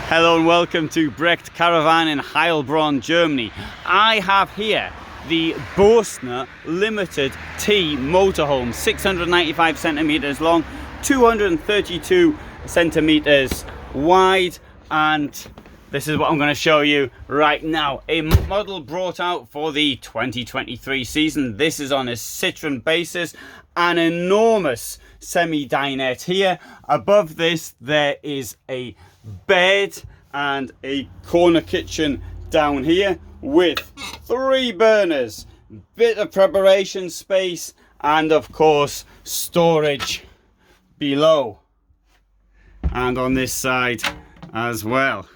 Hello and welcome to Brecht Caravan in Heilbronn, Germany. I have here the Bürstner Limited T motorhome, 695 centimeters long, 232 centimeters wide, and this is what I'm going to show you right now. A model brought out for the 2023 season. This is on a Citroen basis, an enormous semi-dinette here. Above this there is a bed and a corner kitchen down here with 3 burners, bit of preparation space, and of course storage below and on this side as well.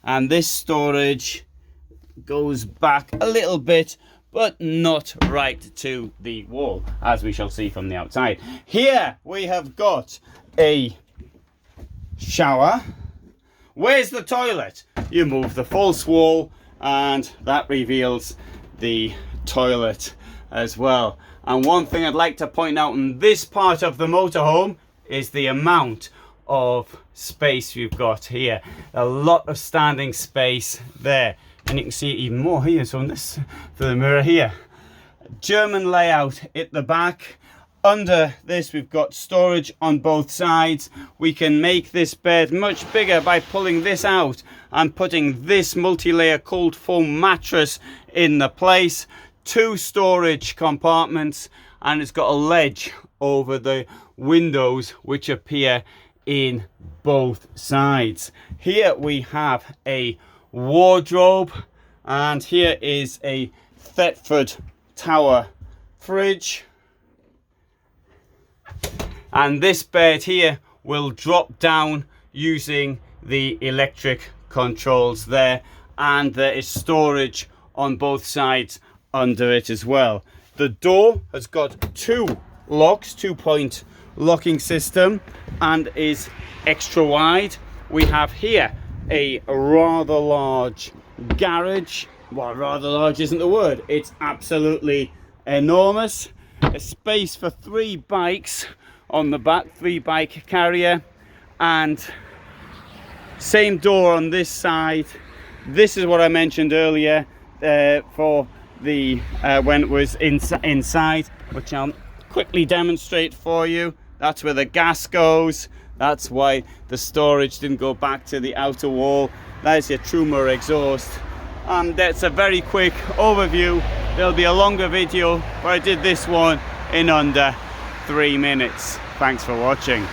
And this storage goes back a little bit, but not right to the wall, as we shall see from the outside. Here we have got a shower. Where's the toilet? You move the false wall and that reveals the toilet as well. And one thing I'd like to point out in this part of the motorhome is the amount of space we've got here. A lot of standing space there, and you can see it even more here. So on this, for the mirror here, German layout at the back. Under this we've got storage on both sides. We can make this bed much bigger by pulling this out and putting this multi-layer cold foam mattress in the place. 2 storage compartments, and it's got a ledge over the windows which appear in both sides. Here we have a wardrobe, and here is a Thetford Tower fridge. And this bed here will drop down using the electric controls there, and there is storage on both sides under it as well. The door has got 2 locks, 2-point locking system, and is extra wide. We have here a rather large garage. Well, rather large isn't the word, it's absolutely enormous. A space for 3 bikes on the back, 3 bike carrier, and same door on this side. This is what I mentioned earlier for the when it was inside, which I'll quickly demonstrate for you. That's where the gas goes. That's why the storage didn't go back to the outer wall. There's your Truma exhaust. And that's a very quick overview. There'll be a longer video, but I did this one in under 3 minutes. Thanks for watching.